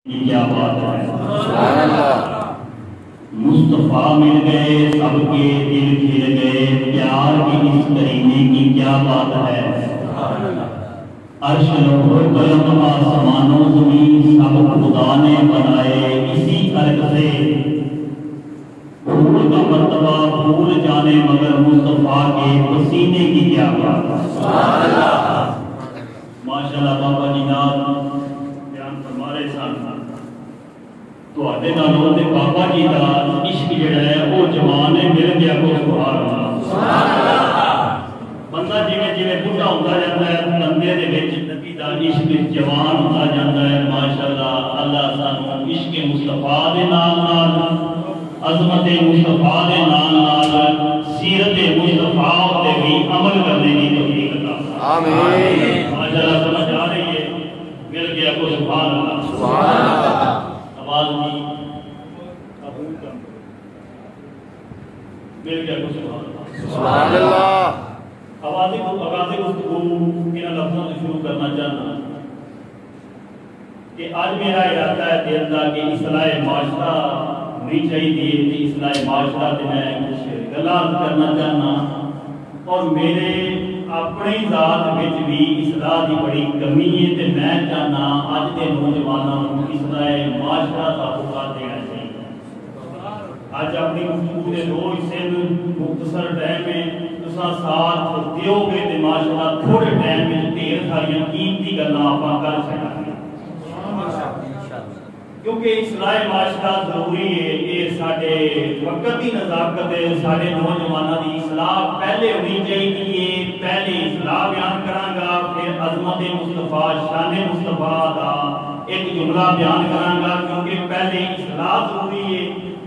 کیا بات ہے، سبحان اللہ۔ مصطفیٰ مل گئے، سب کے دل کھل گئے، پیار کی اس کرینے کی کیا بات ہے۔ عرش لوح و قلم آسمان و زمین سب خدا نے بنائے، اسی فرق سے پھول کا مرتبہ پھول جانے مگر مصطفیٰ کے پسینے کی کیا بات ہے، سبحان اللہ۔ ماشاءاللہ بابا جی نال بیان فرما رہے سن تو آدھے نالوں دے بابا جی دا عشق جڑا ہے وہ جوان ہے، مل گیا کو سبحان اللہ۔ بندہ جویں جویں بڈھا ہوندا جاندا ہے بندے دے وچ نبی دا عشق جوان ہوندا جاندا ہے۔ ماشاءاللہ اللہ سانو عشق مصطفیٰ دے نال نال عظمت مصطفیٰ دے نال نال سیرت مصطفیٰ تے بھی عمل کرنے کی توفیق عطا فرمائے، آمین۔ ماشاءاللہ سمجھ آ رہی ہے، مل گیا کو سبحان اللہ، سبحان اللہ۔ آواز نہیں قبول کر مل گیا کو سبحان اللہ، سبحان اللہ۔ آوازیں گفتگو ان لفظوں سے شروع کرنا چاہنا کہ آج میرا ارادہ ہے دل کا کہ اصلاح معاشرہ نہیں چاہیے کہ اصلاح معاشرہ سے میں کچھ غلط کرنا چاہنا اور میرے اپنی ذات وچ بھی اصلاح کی بڑی کمی ہے تے میں چاہنا اج دے نوجوانوں کو اصلاح معاشرہ کا موقع دینا چاہیے۔ اج اپنی گفتگو کے دو حصے میں مختصر ٹائم میں تساں ساتھ دیو گے تے ماشاءاللہ تھوڑے ٹائم میں ڈھیر ساری قیمتی گلاں آپاں کر سکاں گے کیونکہ اصلاح معاشرہ ضروری ہے۔ یہ سارے وقت کی نزاکت ہے، سارے نوجوانوں کی اصلاح پہلے ہونی چاہیے۔ پہلے اصلاح بیان کراں گا، پھر عظمت مصطفیٰ شان مصطفیٰ دا ایک جملہ بیان کراں گا کیونکہ پہلے اصلاح ضروری ہے،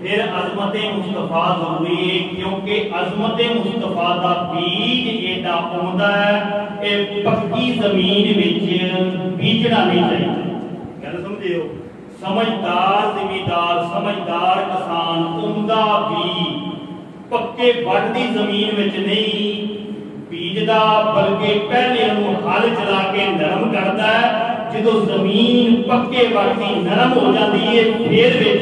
پھر عظمت مصطفیٰ ضروری ہے کیونکہ عظمت مصطفیٰ دا بیج ایڈا عمدہ ہے، اے پکی زمین وچ بیجنا نہیں چاہیے۔ گل سمجھے ہو؟ سمجھدار زمیندار سمجھدار کسان عمدہ بھی پکے وڈ دی زمین وچ نہیں بیجدا بلکہ پہلے انہوں ہل چلا کے نرم کرتا ہے، جدو زمین پکے وڈ دی نرم ہو جاتی ہے پھر وچ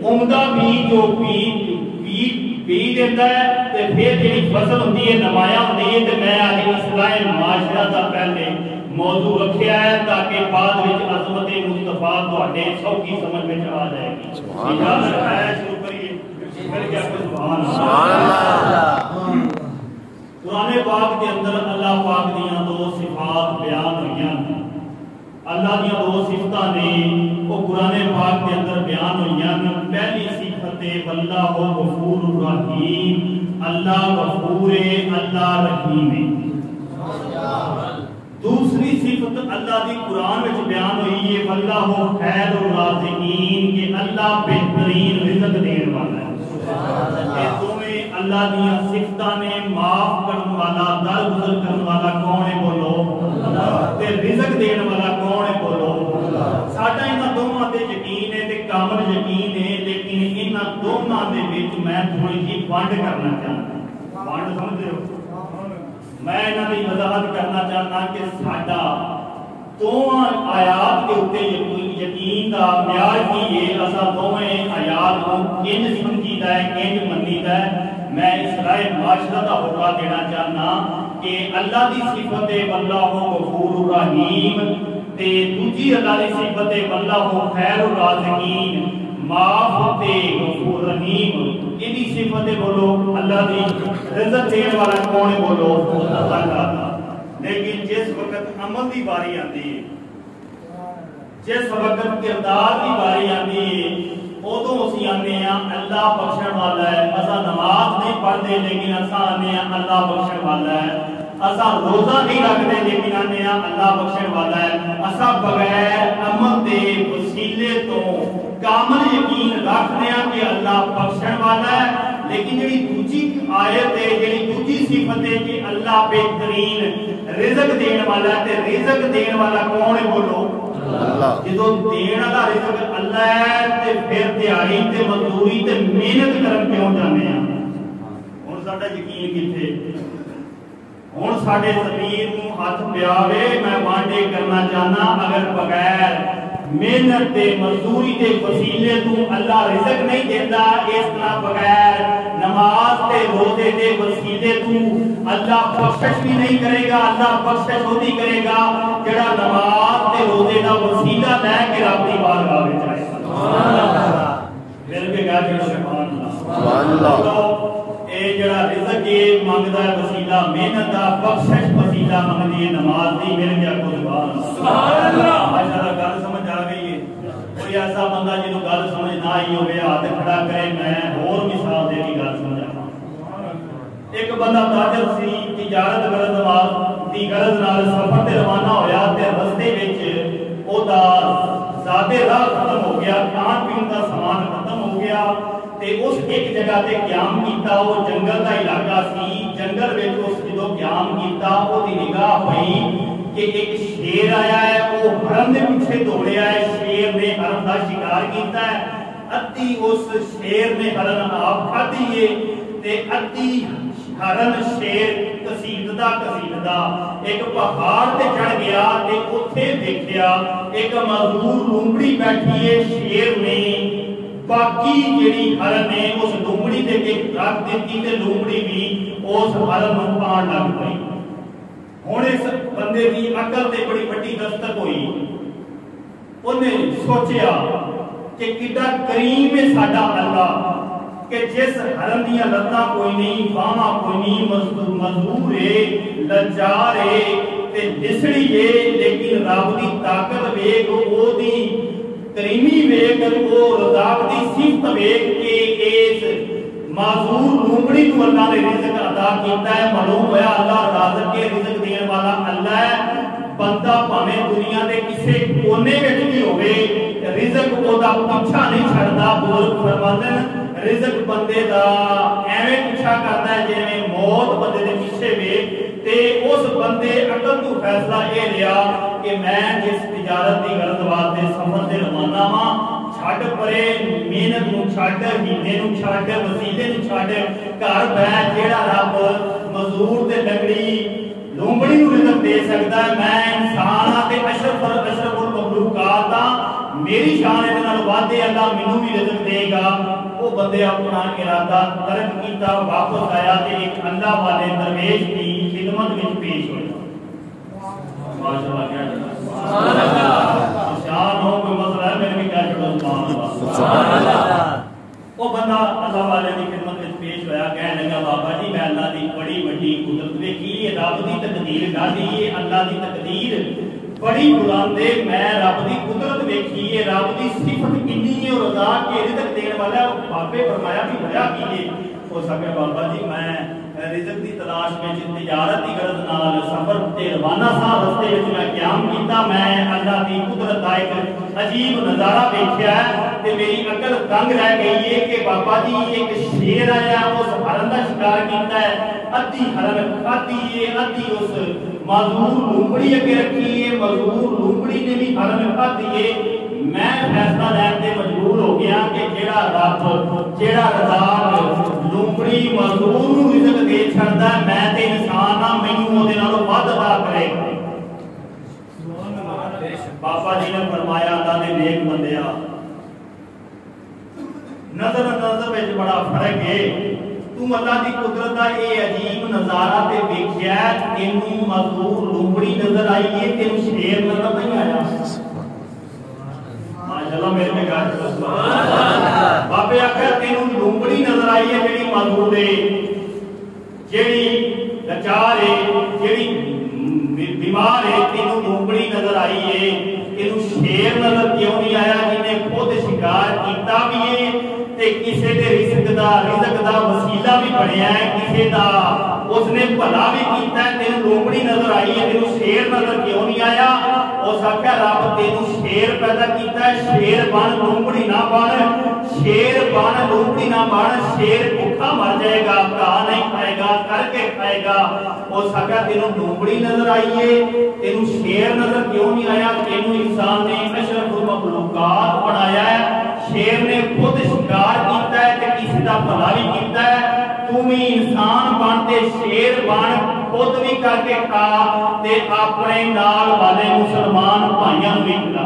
عمدہ بھی جو بیج دیتا ہے تے پھر جڑی فصل ہوندی ہے نمایاں ہوندی ہے۔ تے میں آج اصلاح معاشرہ دا پہلے موضوع رکھیا ہے تاکہ بعد وچ عظمت مصطفیٰ تواڈے سوکھی سمجھ وچ آ جائے گی۔ سبحان اللہ، شروع کریے مل گیا سبحان اللہ۔ قرآن پاک کے اندر اللہ پاک دیاں دو صفات بیان ہوئیاں، اللہ دیاں دو صفتاں نے وہ قرآن پاک کے اندر بیان ہوئیاں۔ پہلی صفت واللہ غفور الرحیم، اللہ غفور ہے، اللہ رحیم ہے۔ دوسری صفت اللہ دی قرآن میں بیان ہوئی ہے واللہ خیر الرازقین، کہ اللہ بہترین رزق دین والا ہے۔ یہ دونیں اللہ دی صفتاں نے معاف کرنے والا، درگزر کرنے والا کون ہے بولو، تے رزق دین والا کون ہے بولو۔ ساڈا انہاں دونوں تے یقین ہے تے کامل یقین ہے، لیکن انہاں دونوں دے وچ میں تھوڑی جی ونڈ کرنا چاہتا، ونڈ سمجھتے ہو؟ میں انہاں دی وضاحت کرنا چاہتا کہ ساڈا دونوں آیات کے اوپر یقین دا معیار کی ہے، اساں دونوں آیات کو کنج سمجھیدا ہے کنج منیدا ہے۔ میں اصلاح معاشرہ دا حکم دینا چاہنا کہ اللہ دی صفت ہے واللہ غفور الرحیم تے دوجی اللہ دی صفت ہے واللہ خیر الرازقین، معاف تے غفور رحیم۔ یہ صفت بولو اللہ دی رزق دین والا کون ہے بولو، اللہ تعالیٰ۔ لیکن جس وقت عمل دی باری آتی ہے، جس وقت کردار دی باری آتی ہے، ادو اسی آنے ہیں اللہ بخشن والا ہے۔ اساں نماز نہیں پڑھتے لیکن اساں آنے ہیں اللہ بخشن والا ہے۔ اساں روزہ نہیں رکھتے لیکن آنے ہیں اللہ بخشن والا ہے۔ اساں بغیر عمل دے وسیلے تو کامل یقین رکھتے ہیں کہ اللہ بخشن والا ہے، لیکن جڑی دوجی آیت ہے، جڑی دوجی صفت ہے کہ اللہ بہترین رزق دین والا ہے، تے رزق دین والا کون ہے بولو اللہ۔ جدو دین والا رزق اللہ ہے تے پھر دیہڑی تے مزدوری تے محنت کرن کیوں جانے ہیں؟ ہن ساڈا یقین کتھے؟ ہن ساڈے ضمیر نوں ہاتھ پیاوے میں وانڈے کرنا چاہنا اگر بغیر محنت تے مزدوری تے وسیلے تو اللہ رزق نہیں دیتا، اس طرح بغیر نماز تے روزے تے وسیلے تو اللہ بخشش بھی نہیں کرے گا۔ اللہ بخشش ہوتی کرے گا جڑا نماز تے روزے دا وسیلہ لے کے رب دی بارگاہ وچ آئے۔ سبحان اللہ، مل کے گا جڑا سبحان اللہ سبحان اللہ۔ اے جڑا رزق یہ منگدا ہے وسیلہ محنت دا، بخشش وسیلہ منگدی ہے نماز دی، مل گیا کو سبحان اللہ۔ ماشاءاللہ گل سمجھ آ گئی ہے؟ کوئی ایسا بندہ جنوں گل سمجھ نہ آئی ہوے ہاتھ کھڑا کرے، میں اور مثال دے کے گل سمجھاواں۔ ایک بندہ تاجر سی، تجارت غرض نال سفر تے روانہ ہویا تے رستے وچ او دا زیادہ راہ ختم ہو گیا، کھان پین دا سامان ختم ہو گیا تے اس ایک جگہ تے قیام کیتا۔ وہ جنگل دا علاقہ سی، جنگل وچ اس جدوں قیام کیتا او دی نگاہ ہوئی کہ ایک شیر آیا ہے، وہ حرم دے پیچھے دوڑیا ہے، شیر نے حرم دا شکار کیتا ہے، ادھی اس شیر نے حرم آپ کھادی ہے تے ادھی حرم شیر کسیددا ایک پہاڑ تے چڑھ گیا تے اوتھے دیکھیا ایک مزدور لومڑی بیٹھی ہے، شیر نے باقی جیڑی حرم ہے اس لومڑی تے رکھ دیتی تے لومڑی بھی اس حرم نوں پان لگ پئی۔ ہن اس بندے دی عقل تے بڑی بڑی دستک ہوئی، انہیں سوچیا کہ کڈا کریم ہے ساڈا اللہ کہ جس حرم دیاں لتاں کوئی نہیں، باواں کوئی نہیں، مزدور ہے، لچار ہے تے نسڑی ہے، لیکن رب دی طاقت ویکھ، او دی کریمی ویکھ، او رزاق دی صفت ویکھ کے اس معذور لومڑی نو اللہ نے رزق عطا کیتا ہے۔ معلوم ہوا اللہ رازق کے رزق دین والا اللہ ہے۔ بندہ بھاویں دنیا دے کسے کونے وچ بھی ہوے، رزق او دا پیچھا نہیں چھڑدا۔ بزرگ فرماندے ہیں رزق بندے دا ایویں پیچھا کردا ہے جویں موت بندے دے پیچھے وے، تے اس بندے عقل تو فیصلہ اے لیا کہ میں جس تجارت دی غرض واسطے سفر تے روانہ ہاں، چھڈ پرے محنت نوں چھڈ، ہیلے نوں چھڈ، وسیلے نوں چھڈ، گھر بیٹھ جیڑا رب مزدور تے لنگڑی لومڑی نوں رزق دے سکدا ہے، میں انسان ہاں تے اشرف المخلوقات ہاں، میری شان دے نال وعدے اللہ مینوں بھی رزق دے گا۔ وہ بندے اپنا ارادہ ترک کیتا، واپس آیا تے ایک اللہ والے درویش کی خدمت وچ پیش ہویا۔ ماشاءاللہ کیا سبحان اللہ، شان ہو کوئی مسئلہ ہے میرے بھی کہہ چھوڑو سبحان اللہ سبحان اللہ۔ وہ بندہ اللہ والے دی خدمت وچ پیش ہویا، کہنے لگا بابا جی میں اللہ دی بڑی بڑی قدرت ویکھی، رب دی تقدیر گالی ہے، اللہ دی تقدیر بڑی بلند ہے، میں رب دی قدرت ویکھی ہے، رب دی صفت کنی ہے اور رضا کے رزق دین والا ہے۔ بابے فرمایا بھی ہویا کیے؟ ہو سکے بابا جی میں رزق دی تلاش وچ تجارت دی غرض نال سفر تے روانہ سا، رستے وچ میں قیام کیتا، میں اللہ دی قدرت دا ایک عجیب نظارہ ویکھیا ہے تے میری عقل دنگ رہ گئی ہے کہ بابا جی ایک شیر آیا اس حرم دا شکار کیتا ہے، ادھی حرم کھادی ہے، ادھی اس معذور لومڑی اگے رکھی ہے، معذور لومڑی نے بھی حرم کھادی ہے۔ میں فیصلہ لین تے مجبور ہو گیا کہ جیڑا رب جیڑا رزاق لومڑی معذور نوں رزق دے چھڑدا ہے، میں تے انسان ہاں، مینوں اودے نالوں ود عطا کرے۔ بابا جی نے فرمایا اللہ دے نیک بندیا، نظر وچ بڑا فرق ہے، تو اللہ دی قدرت دا اے عجیب نظارہ تے ویکھیا، تینوں مزدور لومڑی نظر آئی ہے، تینوں شیر نظر نہیں آیا۔ ماشاءاللہ میرے میں گاہ سبحان اللہ۔ بابے آخر تینوں لومڑی نظر آئی ہے جیڑی مزدور ہے، جیڑی لاچار ہے، جیڑی بیمار ہے، تینوں لومڑی نظر آئی ہے، تینوں شیر نظر کیوں نہیں آیا جنہیں خود شکار کیتا بھی ہے تے کسے دے رزق دا وسیلہ بھی بنیا ہے، کسے دا اس نے بھلا بھی کیتا ہے، تینوں لومڑی نظر آئی ہے، تینوں شیر نظر کیوں نہیں آیا؟ اس آخیا رب تینوں شیر پیدا کیتا ہے، شیر بن لومڑی نہ بن، شیر بن لومڑی نہ بن، شیر بھوکا مر جائے گا، گھاہ نہیں کھائے گا، کر کے کھائے گا۔ اس آخیا تینوں لومڑی نظر آئی ہے، تینوں شیر نظر کیوں نہیں آیا؟ تینوں انسان نے اشرف المخلوقات بنایا ہے، شیر نے خود شکار کیتا ہے تے کسی دا بھلا بھی کیتا ہے، تم ہی انسان بنتے شیر بن، خود بھی کر کے کھا تے اپنے نال والے مسلمان بھائیاں بھی کھلا۔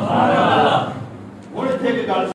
ہوں اتنے ایک گل